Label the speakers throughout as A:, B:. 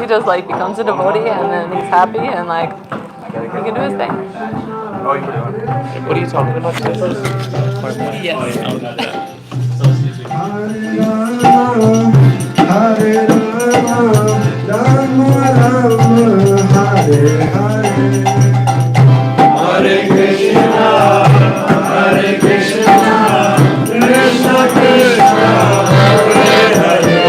A: he just like becomes a devotee and then he's happy and like he can do his thing.
B: What are you talking about today?
A: Yes.
C: Hare Rama, Hare Hare, Hare Krishna, Krishna Krishna, Hare Hare,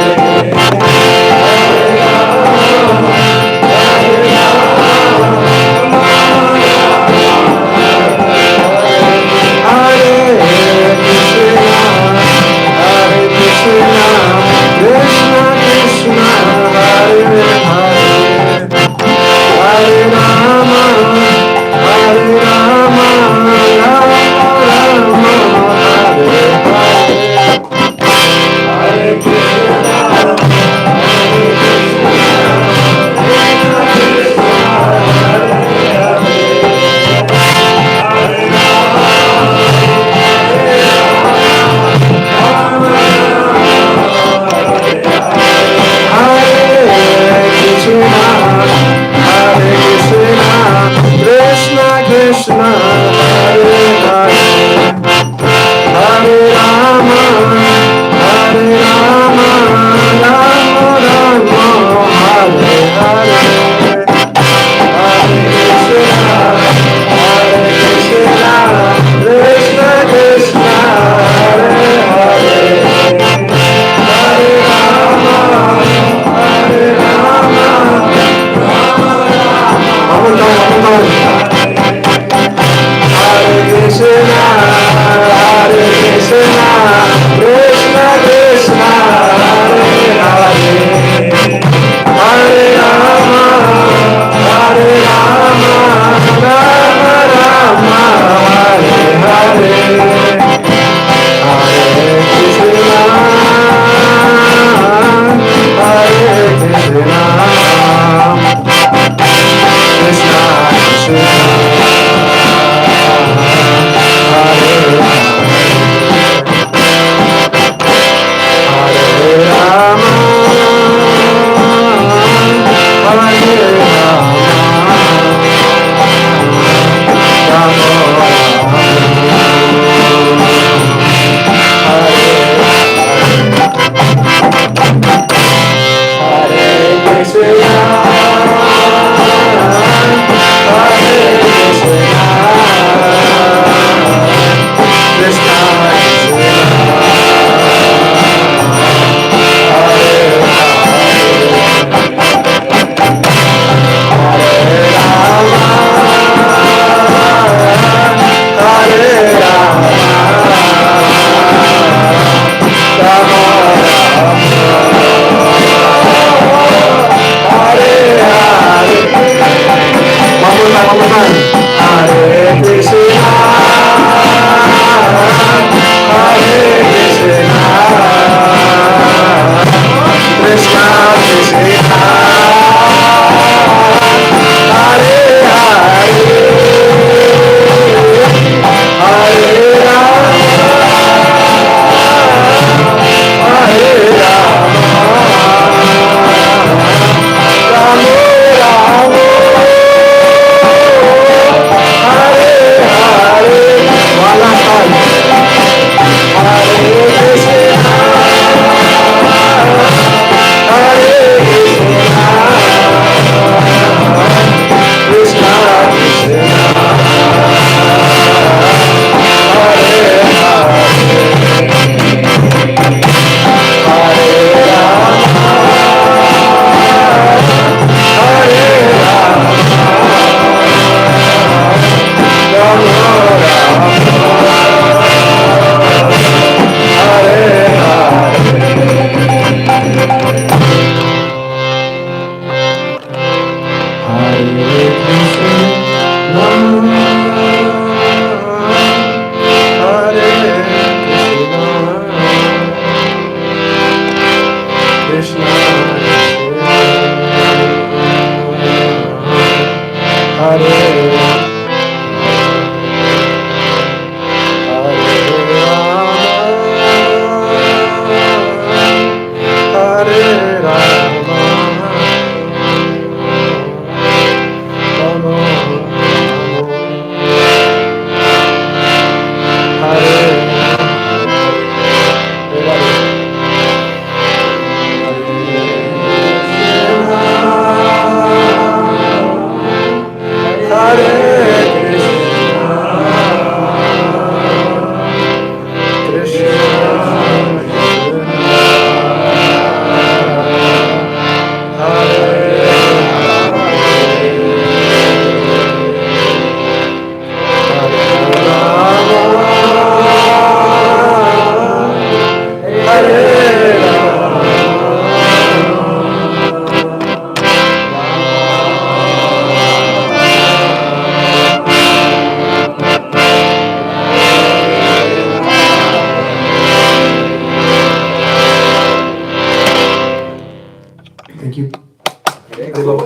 D: Well,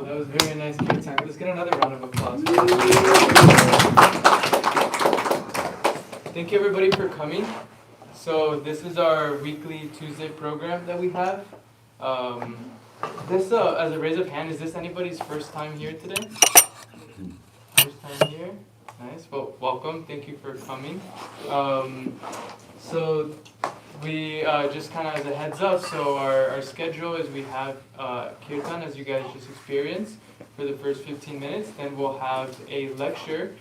D: that was very nice kirtan. Let's get another round of applause. Thank you everybody for coming. So this is our weekly Tuesday program that we have. This, as a raise of hand, is this anybody's first time here today? First time here? Nice. Well, welcome. Thank you for coming. So we just kind of as a heads up, so our schedule is we have kirtan, as you guys just experienced, for the first 15 minutes. Then we'll have a lecture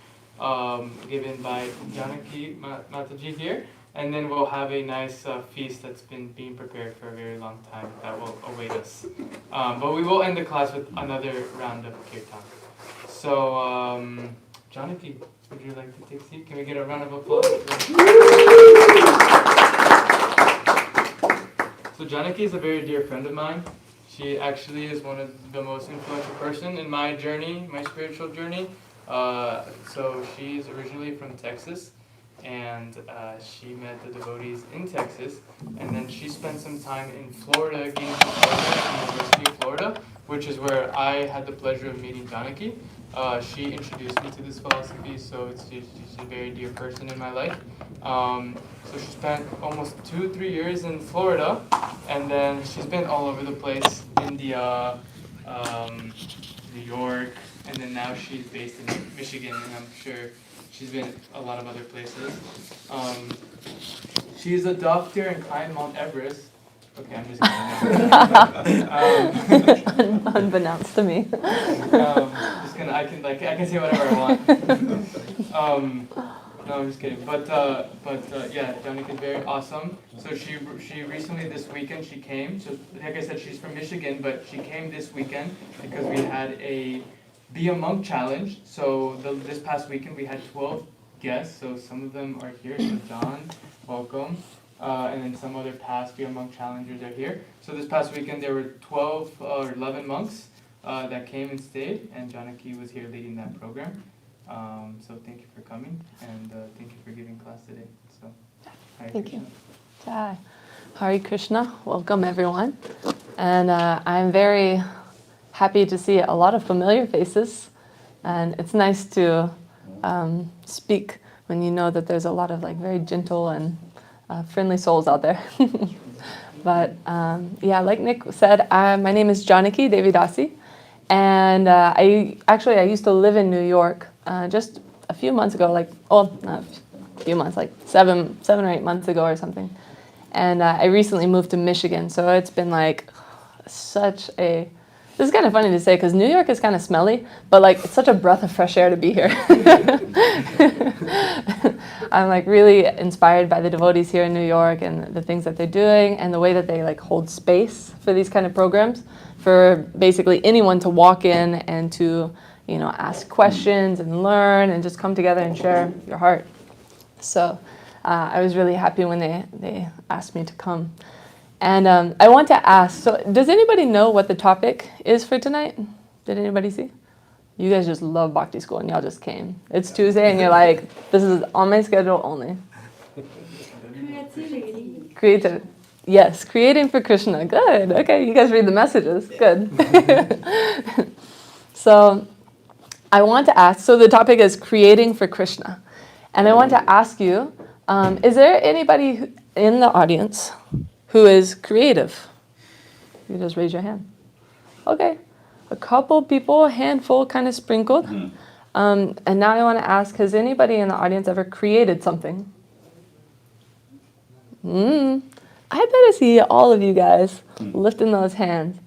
D: given by Janaki Mataji here. And then we'll have a nice feast that's been being prepared for a very long time that will await us. But we will end the class with another round of kirtan. So, Janaki, would you like to take a seat? Can we get a round of applause? So Janaki is a very dear friend of mine. She actually is one of the most influential person in my journey, my spiritual journey. So she's originally from Texas. And she met the devotees in Texas, and then she spent some time in Florida, Gainesville, Florida, University of Florida, which is where I had the pleasure of meeting Janaki. She introduced me to this philosophy, so she's a very dear person in my life. So she spent almost 2-3 years in Florida, and then she's been all over the place, India, New York, and then now she's based in Michigan, and I'm sure she's been a lot of other places. She's a doctor and climbed Mount Everest. Okay, I'm just kidding.
A: Unbeknownst to me.
D: Just gonna, I can say whatever I want. No, I'm just kidding. But yeah, Janaki is very awesome. So she recently this weekend she came. So like I said, she's from Michigan, but she came this weekend because we had a Be a Monk challenge. So this past weekend we had 12 guests. So some of them are here. So John, welcome. And then some other past Be a Monk challengers are here. So this past weekend there were 12 or 11 monks that came and stayed, and Janaki was here leading that program. So thank you for coming, and thank you for giving class today. So, Hare
A: Thank
D: Krishna.
A: you. Jai. Hare Krishna. Welcome everyone. And I'm very happy to see a lot of familiar faces, and it's nice to speak when you know that there's a lot of like very gentle and friendly souls out there. But yeah, like Nick said, my name is Janaki Devi Dasi, and I used to live in New York just a few months ago, not a few months, like seven or 8 months ago or something. And I recently moved to Michigan, so it's been like this is kind of funny to say because New York is kind of smelly, but like it's such a breath of fresh air to be here. I'm like really inspired by the devotees here in New York and the things that they're doing and the way that they like hold space for these kind of programs for basically anyone to walk in and to, ask questions and learn and just come together and share your heart. So I was really happy when they asked me to come. And I want to ask, so does anybody know what the topic is for tonight? Did anybody see? You guys just love Bhakti School and y'all just came. It's Tuesday and you're like, this is on my schedule only. Creativity. Yes, creating for Krishna. Good. Okay, you guys read the messages. Good. So I want to ask, so the topic is creating for Krishna. And I want to ask you, is there anybody in the audience who is creative? You just raise your hand. Okay. A couple people, a handful kind of sprinkled. And now I want to ask, has anybody in the audience ever created something? I bet I see all of you guys lifting those hands.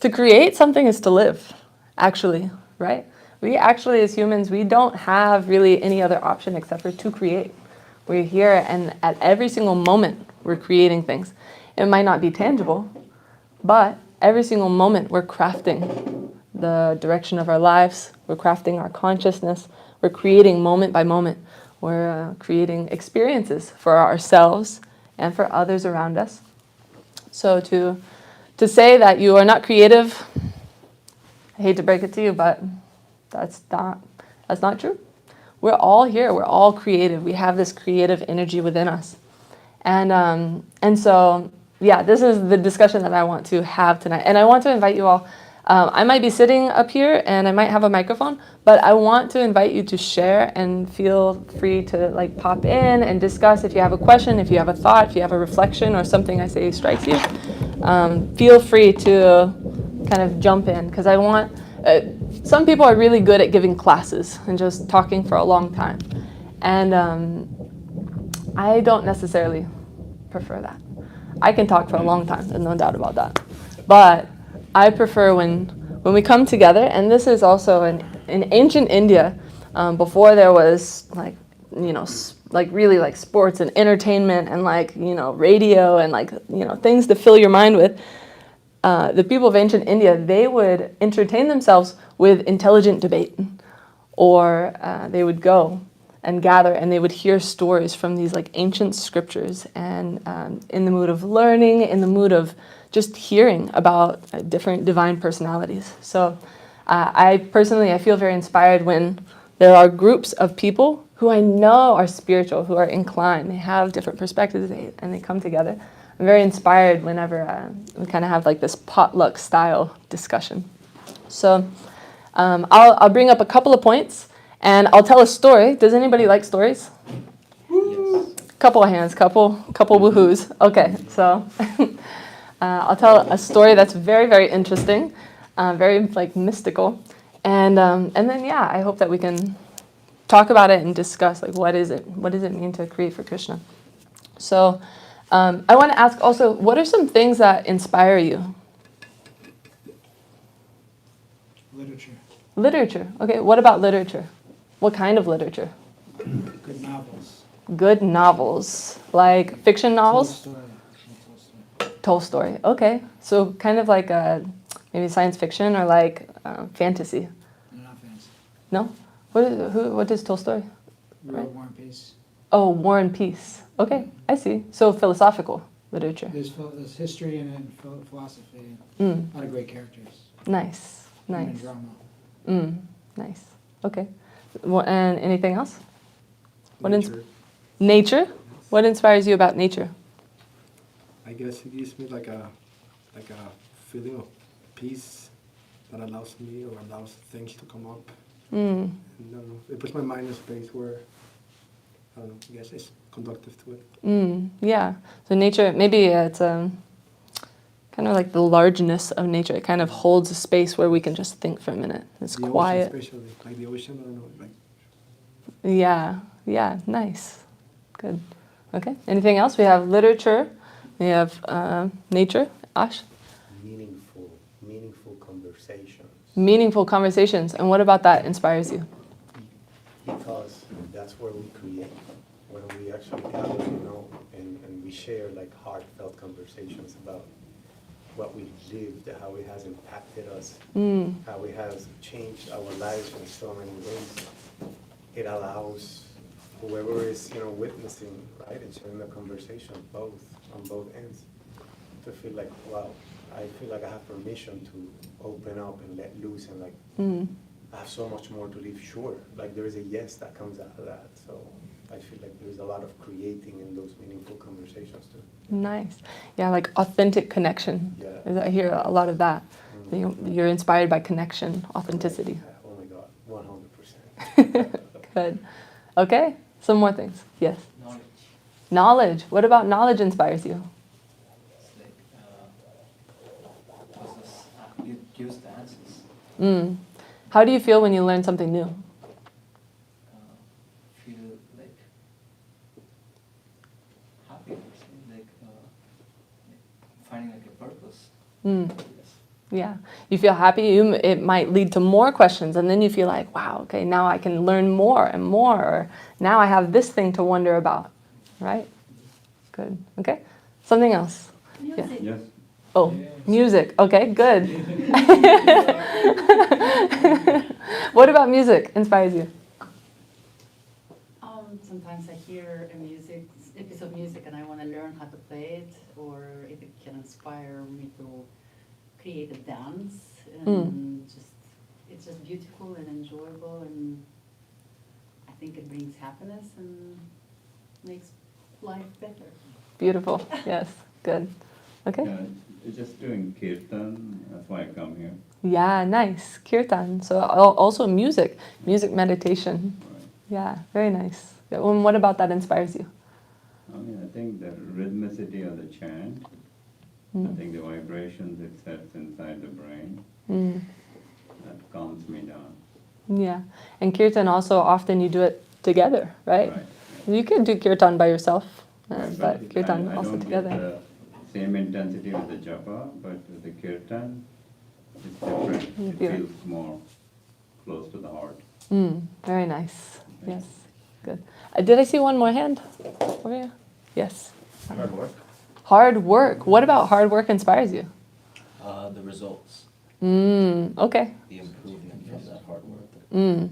A: To create something is to live, actually, right? We actually, as humans, we don't have really any other option except for to create. We're here, and at every single moment, we're creating things. It might not be tangible, but every single moment, we're crafting the direction of our lives. We're crafting our consciousness. We're creating moment by moment. We're creating experiences for ourselves and for others around us. So to say that you are not creative, I hate to break it to you, but that's not true. We're all here. We're all creative. We have this creative energy within us. And so yeah, this is the discussion that I want to have tonight. And I want to invite you all. I might be sitting up here and I might have a microphone, but I want to invite you to share and feel free to like pop in and discuss if you have a question, if you have a thought, if you have a reflection or something I say strikes you. Feel free to kind of jump in because I want, some people are really good at giving classes and just talking for a long time. And I don't necessarily prefer that. I can talk for a long time, there's no doubt about that. But I prefer when we come together, and this is also in ancient India, before there was like, you know, like really like sports and entertainment and like, you know, radio and like, you know, things to fill your mind with. The people of ancient India, they would entertain themselves with intelligent debate, or they would go and gather and they would hear stories from these like ancient scriptures and in the mood of learning, in the mood of just hearing about different divine personalities. So I personally, I feel very inspired when there are groups of people who I know are spiritual, who are inclined, they have different perspectives and they come together. I'm very inspired whenever we kind of have like this potluck style discussion. So I'll bring up a couple of points and I'll tell a story. Does anybody like stories?
B: Yes.
A: Couple of hands, couple woohoos. Okay, so I'll tell a story that's very, very interesting, very like mystical, and then yeah, I hope that we can talk about it and discuss like what does it mean to create for Krishna. So I want to ask also, what are some things that inspire you?
E: Literature.
A: Literature. Okay, what about literature? What kind of literature?
E: Good novels.
A: Good novels, like fiction novels? Tolstoy. Okay, so kind of like maybe science fiction or like fantasy.
E: They're not fancy.
A: No? What is Tolstoy?
E: Wrote War and Peace.
A: Oh, War and Peace. Okay, I see. So philosophical literature.
E: There's history and then philosophy.
A: Mm.
E: A lot of great characters.
A: Nice,
E: Human
A: nice.
E: drama.
A: Nice. Okay. And anything else?
C: Nature.
A: Nature? What inspires you about nature?
C: I guess it gives me like a feeling of peace that allows me or allows things to come up.
A: Mm.
C: And, I don't know, it puts my mind in a space where I don't know, I guess it's conductive to it.
A: Yeah. So nature, maybe it's kind of like the largeness of nature. It kind of holds a space where we can just think for a minute. It's
C: The
A: quiet.
C: ocean especially, like the ocean, I don't know, like
A: Yeah, nice. Good. Okay. Anything else? We have literature. We have nature. Ash?
B: Meaningful conversations.
A: Meaningful conversations. And what about that inspires you?
B: Because that's where we create. When we actually gather, and we share like heartfelt conversations about what we've lived, how it has impacted us, how it has changed our lives in so many ways. It allows whoever is, witnessing, right, and sharing the conversation on both ends, to feel like, wow, I feel like I have permission to open up and let loose and like, I have so much more to live. Sure, like there is a yes that comes out of that. So I feel like there's a lot of creating in those meaningful conversations too.
A: Nice. Yeah, like authentic connection.
B: Yeah.
A: I hear a lot of that. You're inspired by connection, authenticity.
B: Oh my God, 100%.
A: Good. Okay, some more things. Yes.
F: Knowledge.
A: Knowledge. What about knowledge inspires you?
F: It's like, it gives the answers.
A: How do you feel when you learn something new?
F: Feel like happy, like finding like a purpose. Yes.
A: Yeah. You feel happy, it might lead to more questions, and then you feel like, wow, okay, now I can learn more and more, or now I have this thing to wonder about, right? Good. Okay. Something else?
G: Music.
C: yes.
A: Oh, music. Okay, good. What about music inspires you?
G: Sometimes I hear a piece of music and I want to learn how to play it, or if it can inspire me to create a dance, and it's just beautiful and enjoyable, and I think it brings happiness and makes life better.
A: Beautiful. Yes. Good. Okay.
H: Yeah, it's just doing kirtan, that's why I come here.
A: Yeah, nice. Kirtan. So also music meditation.
H: Right.
A: Yeah, very nice. Yeah, well, what about that inspires you?
H: I think the rhythmicity of the chant, I think the vibrations it sets inside the brain,
A: Mm.
H: that calms me down.
A: Yeah, and kirtan also often you do it together, right?
H: Right.
A: You can do kirtan by yourself,
H: Right,
A: but kirtan
H: I
A: also
H: don't
A: together.
H: get the same intensity with the japa, but with the kirtan, it's different.
A: You
H: It
A: feel it.
H: feels more close to the heart.
A: Very nice. Yes, good. Did I see one more hand over here? Yes.
I: Hard work.
A: Hard work. What about hard work inspires you?
I: The results,
A: Okay.
I: the improvement from that hard work.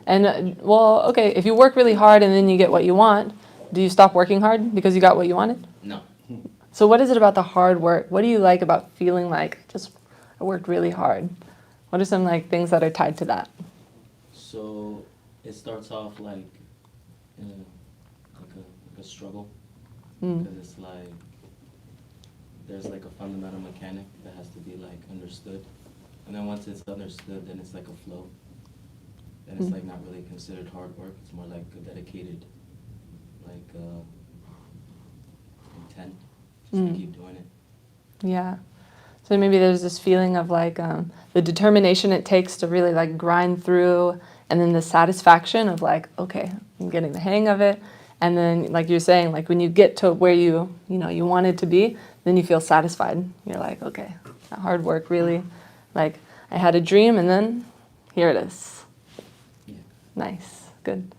A: And well, okay, if you work really hard and then you get what you want, do you stop working hard because you got what you wanted?
I: No.
A: So what is it about the hard work? What do you like about feeling like just I worked really hard? What are some like things that are tied to that?
I: So it starts off like a struggle, because it's like there's like a fundamental mechanic that has to be like understood, and then once it's understood, then it's like a flow. Then it's like not really considered hard work. It's more like a dedicated, like intent, just to keep doing it.
A: Yeah. So maybe there's this feeling of like the determination it takes to really like grind through, and then the satisfaction of like, okay, I'm getting the hang of it. And then like you're saying, like when you get to where you wanted to be, then you feel satisfied. You're like, okay, that hard work really, like I had a dream and then here it is.
I: Yeah.
A: Nice, good.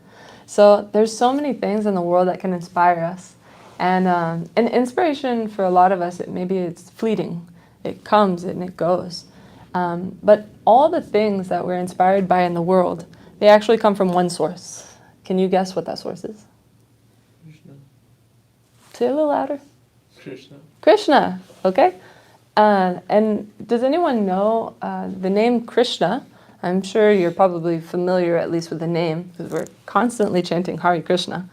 A: So there's so many things in the world that can inspire us. And inspiration for a lot of us, maybe it's fleeting. It comes and it goes. But all the things that we're inspired by in the world, they actually come from one source. Can you guess what that source is?
D: Krishna.
A: Say it a little louder.
D: Krishna.
A: Krishna, okay? And does anyone know the name Krishna? I'm sure you're probably familiar at least with the name, because we're constantly chanting Hare Krishna.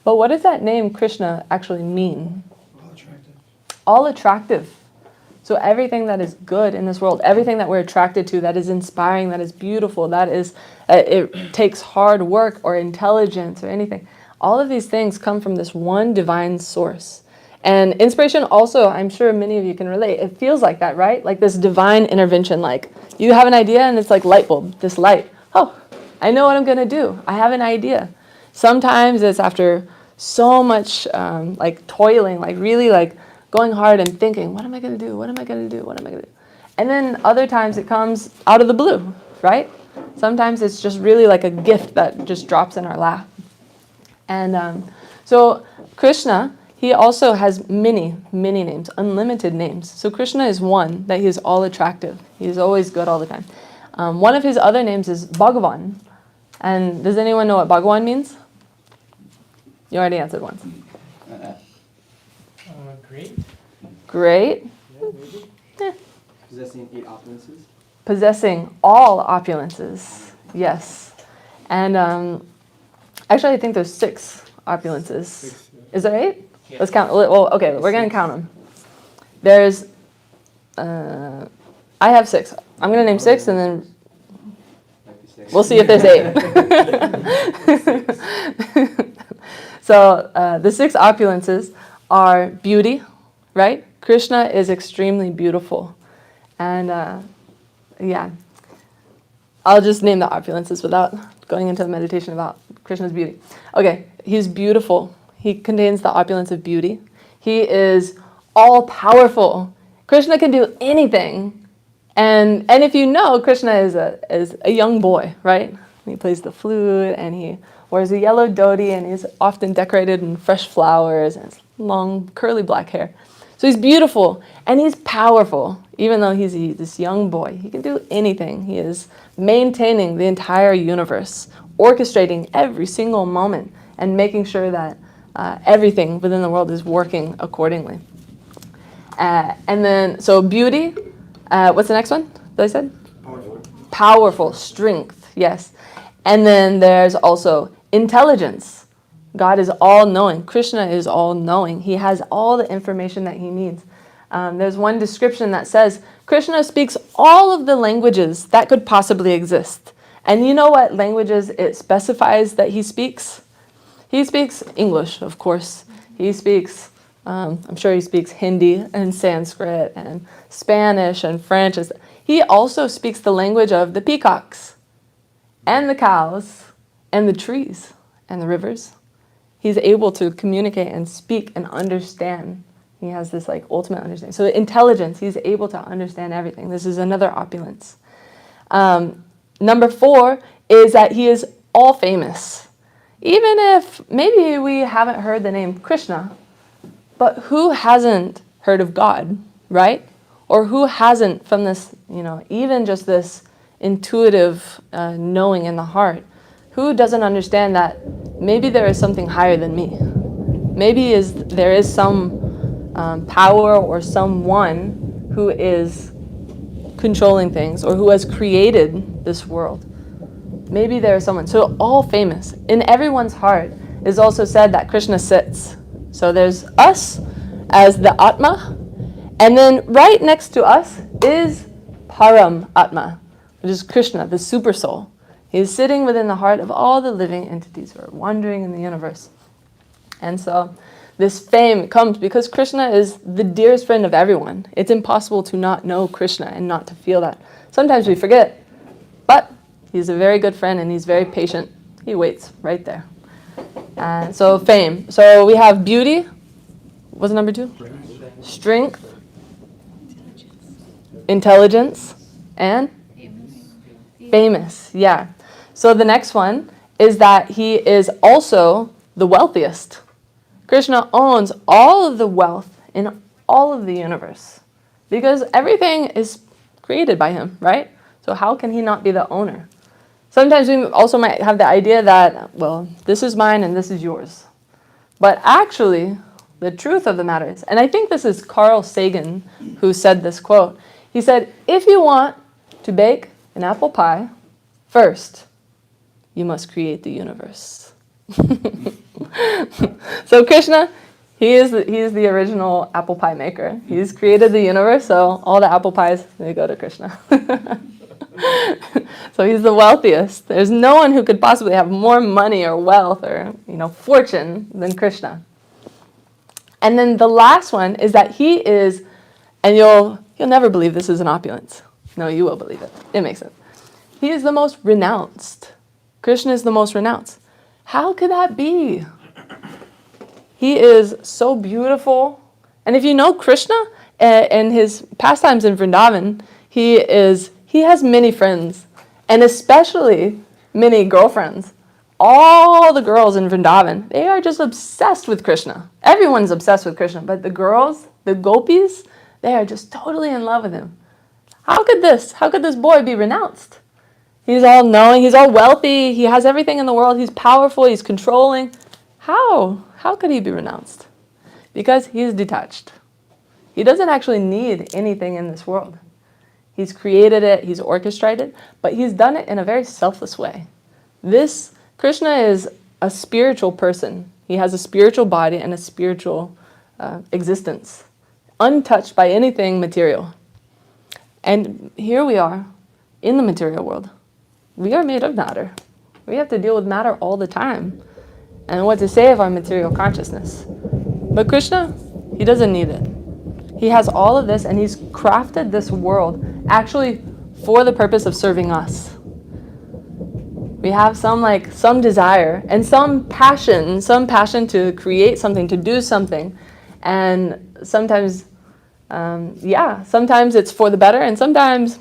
A: But what does that name Krishna actually mean?
C: All attractive.
A: All attractive. So everything that is good in this world, everything that we're attracted to, that is inspiring, that is beautiful, that is, it takes hard work or intelligence or anything. All of these things come from this one divine source. And inspiration also, I'm sure many of you can relate. It feels like that, right? Like this divine intervention, like you have an idea and it's like light bulb, this light. Oh, I know what I'm going to do. I have an idea. Sometimes it's after so much like toiling, like really like going hard and thinking, what am I going to do? What am I going to do? What am I going to do? And then other times it comes out of the blue, right? Sometimes it's just really like a gift that just drops in our lap. And so Krishna, he also has many, many names, unlimited names. So Krishna is one, that he is all attractive. He is always good all the time. One of his other names is Bhagavan. And does anyone know what Bhagavan means? You already answered once.
D: Great.
A: Great.
C: Possessing 8 opulences.
A: Possessing all opulences. Yes. And actually, I think there's 6 opulences.
C: 6, yeah.
A: Is there 8?
D: Yeah.
A: Let's count. Well, okay, we're going to count them. There's, I have 6. I'm going to name 6 and then we'll see if there's 8. So the 6 opulences are beauty, right? Krishna is extremely beautiful. And yeah, I'll just name the opulences without going into a meditation about Krishna's beauty. Okay, he's beautiful. He contains the opulence of beauty. He is all-powerful. Krishna can do anything. And if you know, Krishna is a young boy, right? He plays the flute and he wears a yellow dhoti and he's often decorated in fresh flowers and long curly black hair. So he's beautiful and he's powerful. Even though he's this young boy, he can do anything. He is maintaining the entire universe, orchestrating every single moment and making sure that everything within the world is working accordingly. And then, so beauty, what's the next one that I said?
C: Powerful.
A: Powerful, strength, yes. And then there's also intelligence. God is all-knowing. Krishna is all-knowing. He has all the information that he needs. There's one description that says, Krishna speaks all of the languages that could possibly exist. And you know what languages it specifies that he speaks? He speaks English, of course. He speaks, I'm sure he speaks Hindi and Sanskrit and Spanish and French. He also speaks the language of the peacocks and the cows and the trees and the rivers. He's able to communicate and speak and understand. He has this like ultimate understanding. So intelligence, he's able to understand everything. This is another opulence. Number 4 is that he is all famous. Even if maybe we haven't heard the name Krishna, but who hasn't heard of God, right? Or who hasn't from this, even just this intuitive knowing in the heart, who doesn't understand that maybe there is something higher than me? Maybe there is some power or someone who is controlling things or who has created this world. Maybe there is someone. So all famous. In everyone's heart is also said that Krishna sits. So there's us as the Atma, and then right next to us is Param Atma, which is Krishna, the super soul. He is sitting within the heart of all the living entities who are wandering in the universe. And so this fame comes because Krishna is the dearest friend of everyone. It's impossible to not know Krishna and not to feel that. Sometimes we forget, but he's a very good friend and he's very patient. He waits right there. So fame. So we have beauty. What's number 2? Strength. Intelligence. And? Famous. Yeah. So the next one is that he is also the wealthiest. Krishna owns all of the wealth in all of the universe because everything is created by him, right? So how can he not be the owner? Sometimes we also might have the idea that, well, this is mine and this is yours. But actually, the truth of the matter is, and I think this is Carl Sagan who said this quote. He said, if you want to bake an apple pie, first, you must create the universe. So Krishna, he is the original apple pie maker. He's created the universe, so all the apple pies, they go to Krishna. So he's the wealthiest. There's no one who could possibly have more money or wealth or fortune than Krishna. And then the last one is that he is, and you'll never believe this is an opulence. No, you will believe it. It makes sense. He is the most renounced. Krishna is the most renounced. How could that be? He is so beautiful. And if you know Krishna and his pastimes in Vrindavan, he has many friends, and especially many girlfriends. All the girls in Vrindavan, they are just obsessed with Krishna. Everyone's obsessed with Krishna, but the girls, the gopis, they are just totally in love with him. How could this boy be renounced? He's all knowing, he's all wealthy, he has everything in the world, he's powerful, he's controlling. How could he be renounced? Because he is detached. He doesn't actually need anything in this world. He's created it, he's orchestrated, but he's done it in a very selfless way. Krishna is a spiritual person. He has a spiritual body and a spiritual existence, untouched by anything material. And here we are in the material world. We are made of matter. We have to deal with matter all the time. And what to say of our material consciousness? But Krishna, he doesn't need it. He has all of this, and he's crafted this world actually for the purpose of serving us. We have some desire and some passion to create something, to do something. And sometimes, sometimes it's for the better, and sometimes,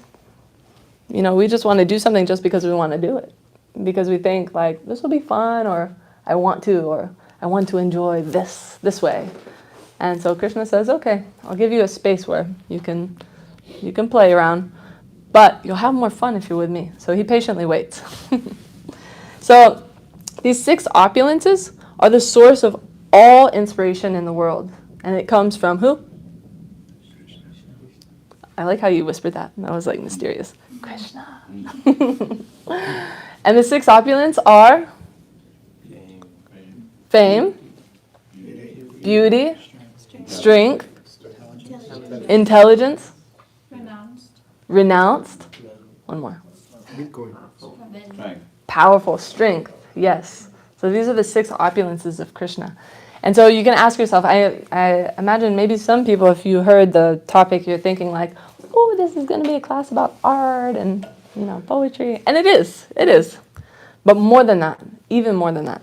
A: we just want to do something just because we want to do it. Because we think this will be fun, or I want to enjoy this way. And so Krishna says, okay, I'll give you a space where you can play around, but you'll have more fun if you're with me. So he patiently waits. So these 6 opulences are the source of all inspiration in the world. And it comes from who? I like how you whispered that. That was mysterious. Krishna. And the 6 opulents are fame, beauty, strength, Intelligence.
J: Renounced.
A: Renounced. One more.
C: Bitcoin.
H: Right.
A: Powerful. Strength. Yes. So these are the 6 opulences of Krishna. And so you can ask yourself, I imagine maybe some people, if you heard the topic, you're thinking like, oh, this is going to be a class about art and, poetry. And it is. It is. But more than that, even more than that.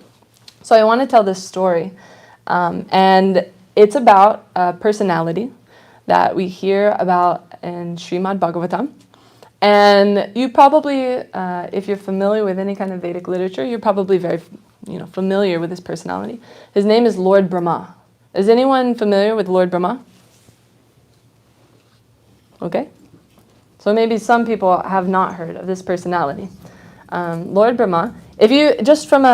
A: So I want to tell this story. And it's about a personality that we hear about in Srimad Bhagavatam. And you probably, if you're familiar with any kind of Vedic literature, you're probably very, familiar with this personality. His name is Lord Brahma. Is anyone familiar with Lord Brahma? Okay. So maybe some people have not heard of this personality. Lord Brahma, if you, just from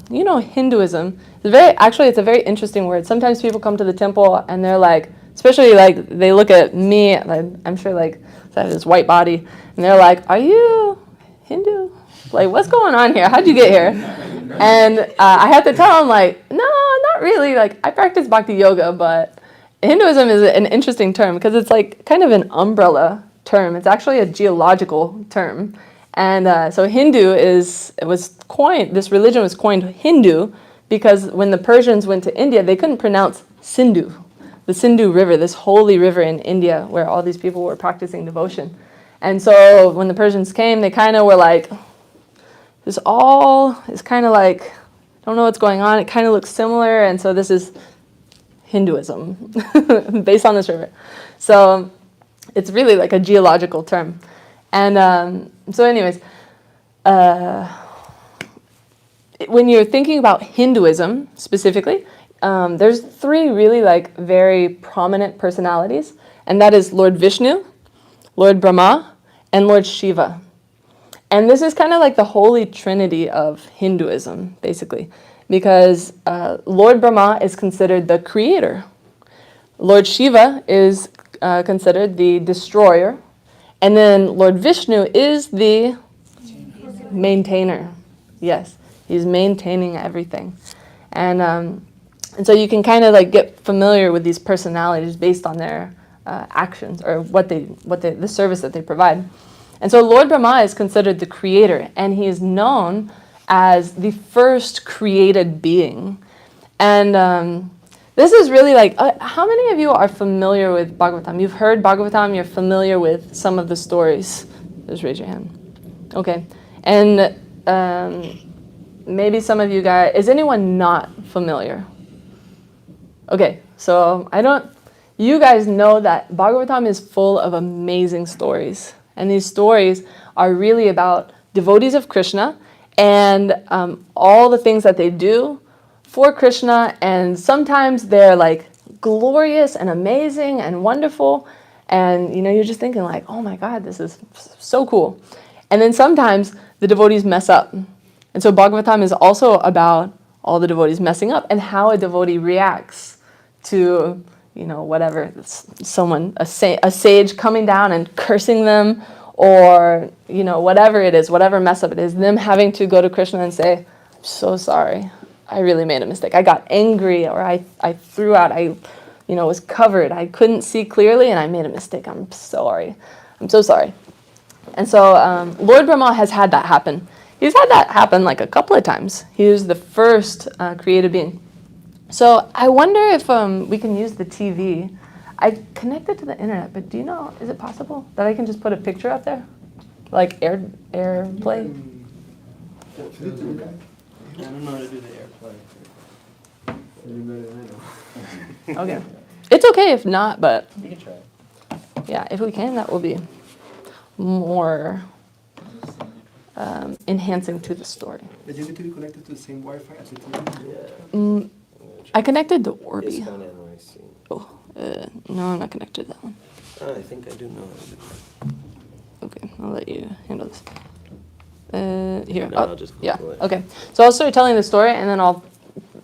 A: Hinduism, it's a very interesting word. Sometimes people come to the temple and they're like, especially like they look at me, like, I'm sure like I have this white body, and they're like, are you Hindu? Like, what's going on here? How'd you get here? And I have to tell them like, no, not really. Like, I practice bhakti yoga, but Hinduism is an interesting term because it's like kind of an umbrella term. It's actually a geological term. And so this religion was coined Hindu because when the Persians went to India, they couldn't pronounce Sindhu, the Sindhu River, this holy river in India where all these people were practicing devotion. And so when the Persians came, they kind of were like, this all is kind of like, I don't know what's going on. It kind of looks similar. And so this is Hinduism based on this river. So it's really like a geological term. And so anyways, when you're thinking about Hinduism specifically, there's 3 really like very prominent personalities, and that is Lord Vishnu, Lord Brahma, and Lord Shiva. And this is kind of like the holy trinity of Hinduism, basically, because Lord Brahma is considered the creator, Lord Shiva is considered the destroyer, and then Lord Vishnu is the maintainer. Yes, he's maintaining everything. And so you can kind of like get familiar with these personalities based on their actions or the service that they provide. And so Lord Brahma is considered the creator, and he is known as the first created being. And this is really like, how many of you are familiar with Bhagavatam? You've heard Bhagavatam, you're familiar with some of the stories. Just raise your hand. Okay. And maybe some of you guys, is anyone not familiar? Okay, so you guys know that Bhagavatam is full of amazing stories. And these stories are really about devotees of Krishna and all the things that they do for Krishna. And sometimes they're like glorious and amazing and wonderful. And, you're just thinking like, oh my God, this is so cool. And then sometimes the devotees mess up. And so Bhagavatam is also about all the devotees messing up and how a devotee reacts to, whatever, a sage coming down and cursing them, or, whatever it is, whatever mess up it is, them having to go to Krishna and say, I'm so sorry, I really made a mistake. I got angry, or I threw out, was covered. I couldn't see clearly and I made a mistake. I'm sorry. I'm so sorry. And so Lord Brahma has had that happen. He's had that happen like a couple of times. He was the first created being. So I wonder if we can use the TV. I connected to the internet, but do you know, is it possible that I can just put a picture up there? Like AirPlay?
I: I don't know how to do the airplay.
A: Okay. It's okay if not, but
I: You can try.
A: yeah, if we can, that will be more enhancing to the story.
C: But you need to be connected to the same Wi-Fi as the TV.
A: Mm, I connected to Orbi.
K: Yes, on NYC.
A: Oh, no, I'm not connected to that one.
K: I think I do know how to do that.
A: Okay, I'll let you handle this. Here.
K: No, I'll just
A: yeah.
K: Google it.
A: Okay. So I'll start telling the story, and then I'll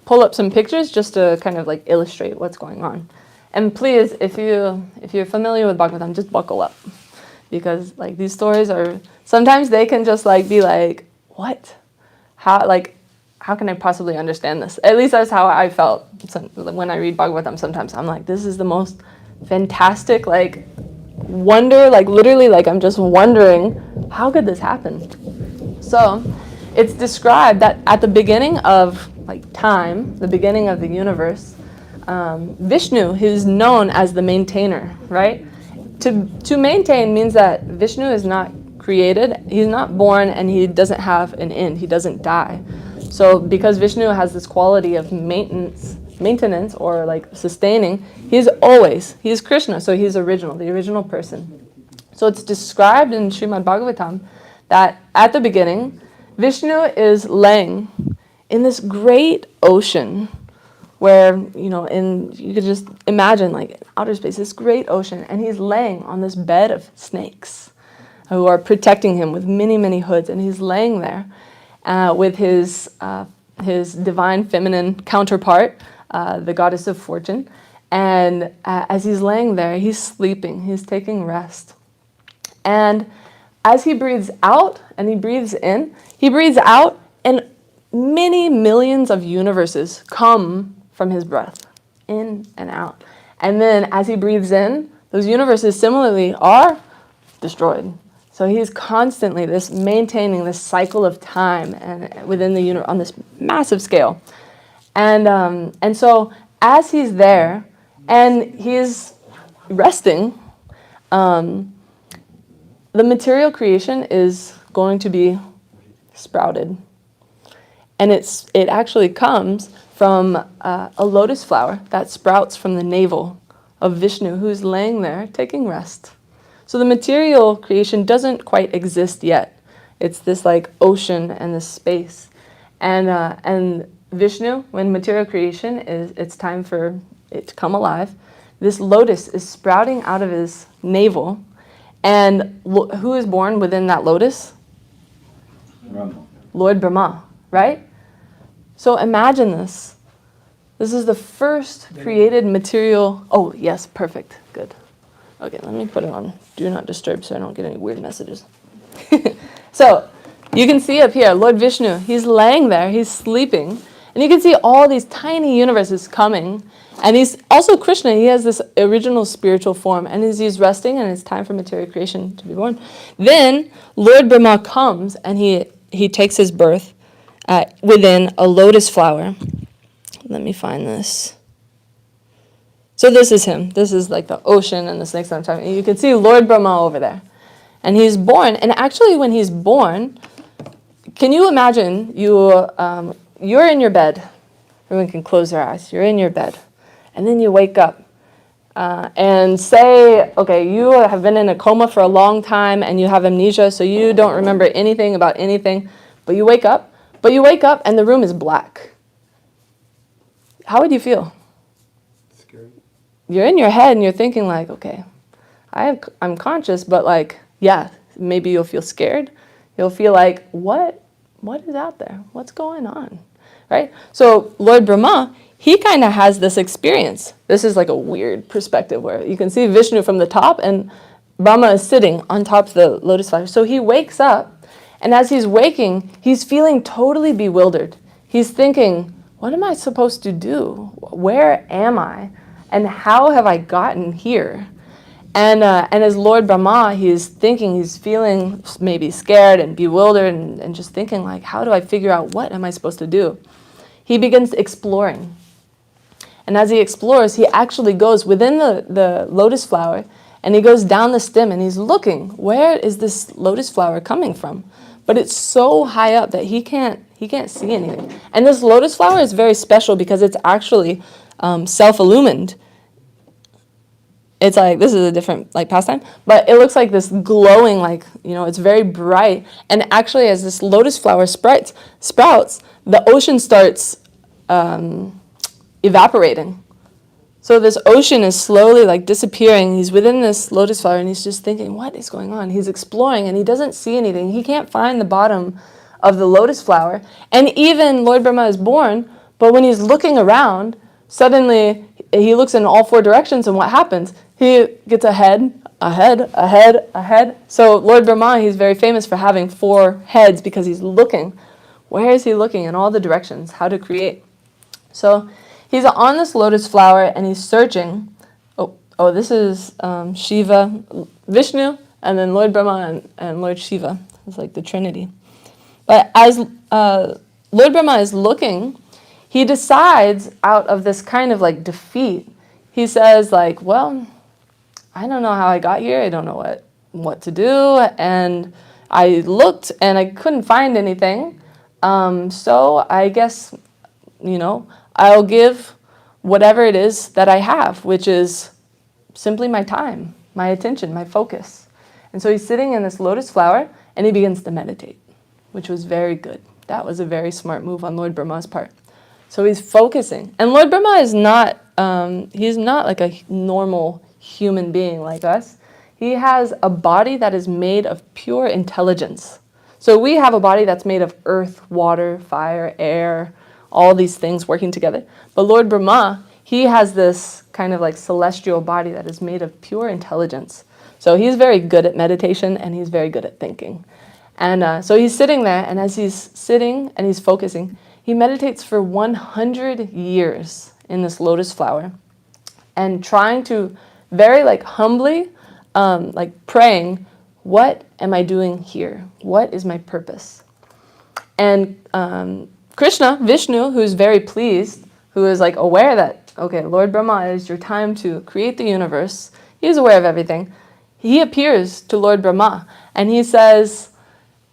A: pull up some pictures just to kind of like illustrate what's going on. And please, if you're familiar with Bhagavatam, just buckle up, because like these stories are sometimes they can just like be like, what? How can I possibly understand this? At least that's how I felt when I read Bhagavatam. Sometimes I'm like, this is the most fantastic, like, wonder, like, literally, like, I'm just wondering, how could this happen? So, it's described that at the beginning of, like, time, the beginning of the universe, Vishnu, who's known as the maintainer, right? To maintain means that Vishnu is not created, he's not born, and he doesn't have an end, he doesn't die. So because Vishnu has this quality of maintenance or like sustaining, he's Krishna, so he's original, the original person. So it's described in Srimad Bhagavatam that at the beginning, Vishnu is laying in this great ocean where, you could just imagine, like, in outer space, this great ocean, and he's laying on this bed of snakes who are protecting him with many, many hoods, and he's laying there with his divine feminine counterpart, the goddess of fortune, and as he's laying there, he's sleeping, he's taking rest. And as he breathes out and he breathes in, he breathes out, and many millions of universes come from his breath, in and out. And then as he breathes in, those universes similarly are destroyed. So he's constantly maintaining this cycle of time and within the universe on this massive scale. And so as he's there and he's resting, the material creation is going to be sprouted. And it actually comes from a lotus flower that sprouts from the navel of Vishnu, who's laying there taking rest. So the material creation doesn't quite exist yet. It's this like ocean and this space. And Vishnu, when material creation it's time for it to come alive, this lotus is sprouting out of his navel. And who is born within that lotus?
H: Brahma.
A: Lord Brahma, right? So imagine this. This is the first created material. Oh, yes, perfect. Good. Okay, let me put it on Do Not Disturb so I don't get any weird messages. So you can see up here, Lord Vishnu, he's laying there, he's sleeping. And you can see all these tiny universes coming. And he's also Krishna, he has this original spiritual form. And as he's resting and it's time for material creation to be born, then Lord Brahma comes and he takes his birth within a lotus flower. Let me find this. So this is him. This is like the ocean and the snakes that I'm talking about. You can see Lord Brahma over there. And he's born. And actually when he's born, can you imagine you're in your bed. Everyone can close their eyes. You're in your bed. And then you wake up. And say, okay, you have been in a coma for a long time and you have amnesia, so you don't remember anything about anything. But you wake up and the room is black. How would you feel?
C: Scary.
A: You're in your head and you're thinking like, okay, I'm conscious, but like, yeah, maybe you'll feel scared. You'll feel like, what is out there? What's going on? Right? So Lord Brahma, he kind of has this experience. This is like a weird perspective where you can see Vishnu from the top and Brahma is sitting on top of the lotus flower. So he wakes up, and as he's waking, he's feeling totally bewildered. He's thinking, what am I supposed to do? Where am I? And how have I gotten here? And as Lord Brahma, he's feeling maybe scared and bewildered and just thinking like, how do I figure out what am I supposed to do? He begins exploring. And as he explores, he actually goes within the lotus flower and he goes down the stem and he's looking, where is this lotus flower coming from? But it's so high up that he can't see anything. And this lotus flower is very special because it's actually self-illumined. It's like, this is a different like pastime, but it looks like this glowing, like, it's very bright. And actually as this lotus flower sprouts, the ocean starts evaporating. So this ocean is slowly like disappearing. He's within this lotus flower and he's just thinking, what is going on? He's exploring and he doesn't see anything. He can't find the bottom of the lotus flower. And even Lord Brahma is born, but when he's looking around, suddenly he looks in all four directions and what happens? He gets ahead. So Lord Brahma, he's very famous for having 4 heads because he's looking. Where is he looking? In all the directions, how to create. So he's on this lotus flower and he's searching. Oh, oh, this is Shiva, Vishnu, and then Lord Brahma and Lord Shiva. It's like the Trinity. But as Lord Brahma is looking, he decides out of this kind of like defeat, he says like, well, I don't know how I got here. I don't know what to do. And I looked and I couldn't find anything. So I guess, I'll give whatever it is that I have, which is simply my time, my attention, my focus. And so he's sitting in this lotus flower and he begins to meditate, which was very good. That was a very smart move on Lord Brahma's part. So he's focusing. And Lord Brahma is not, he's not like a normal human being like us. He has a body that is made of pure intelligence. So we have a body that's made of earth, water, fire, air, all these things working together. But Lord Brahma, he has this kind of like celestial body that is made of pure intelligence. So he's very good at meditation and he's very good at thinking. And so he's sitting there, and as he's sitting and he's focusing, he meditates for 100 years in this lotus flower and trying to very like humbly, like praying, what am I doing here? What is my purpose? And Krishna, Vishnu, who's very pleased, who is like aware that, okay, Lord Brahma, it is your time to create the universe. He's aware of everything. He appears to Lord Brahma and he says,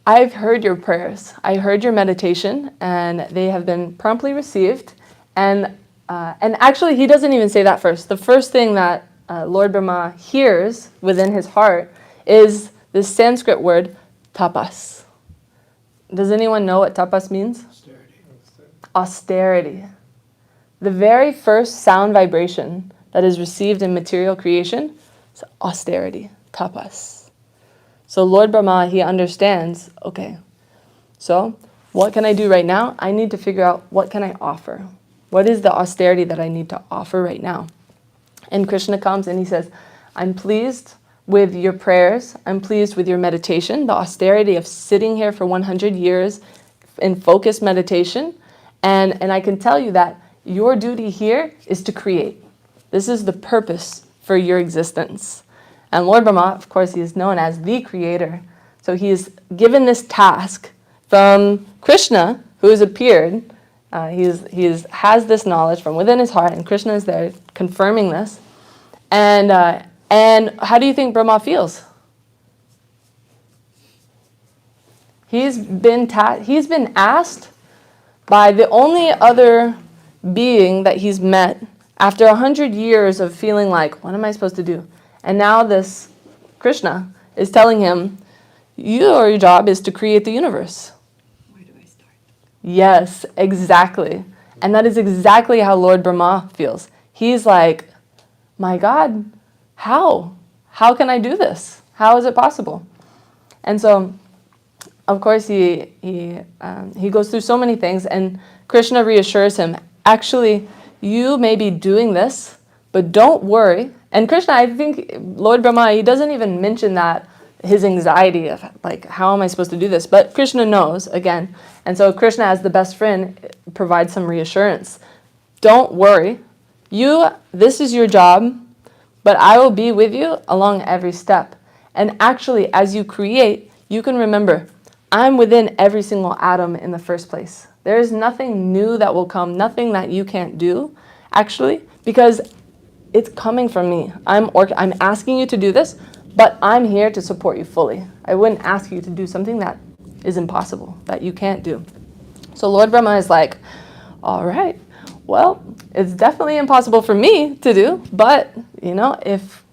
A: I've heard your prayers. I heard your meditation and they have been promptly received. And actually, he doesn't even say that first. The first thing that Lord Brahma hears within his heart is this Sanskrit word, tapas. Does anyone know what tapas means?
E: Austerity.
A: Austerity. The very first sound vibration that is received in material creation is austerity, tapas. So Lord Brahma, he understands, okay, so what can I do right now? I need to figure out what can I offer? What is the austerity that I need to offer right now? And Krishna comes and he says, I'm pleased with your prayers. I'm pleased with your meditation, the austerity of sitting here for 100 years in focused meditation. And I can tell you that your duty here is to create. This is the purpose for your existence. And Lord Brahma, of course, he is known as the creator. So he is given this task from Krishna, who has appeared. He has this knowledge from within his heart, and Krishna is there confirming this. And how do you think Brahma feels? He's been asked by the only other being that he's met after 100 years of feeling like, what am I supposed to do? And now this Krishna is telling him, your job is to create the universe.
G: Where do I start?
A: Yes, exactly. And that is exactly how Lord Brahma feels. He's like, my God, how? How can I do this? How is it possible? And so, of course, he goes through so many things, and Krishna reassures him, actually, you may be doing this, but don't worry. And Krishna, I think Lord Brahma, he doesn't even mention that, his anxiety of like, how am I supposed to do this? But Krishna knows, again. And so Krishna, as the best friend, provides some reassurance. Don't worry. This is your job, but I will be with you along every step. And actually, as you create, you can remember, I'm within every single atom in the first place. There is nothing new that will come, nothing that you can't do, actually, because it's coming from me. I'm asking you to do this, but I'm here to support you fully. I wouldn't ask you to do something that is impossible, that you can't do. So Lord Brahma is like, all right, well, it's definitely impossible for me to do, but, if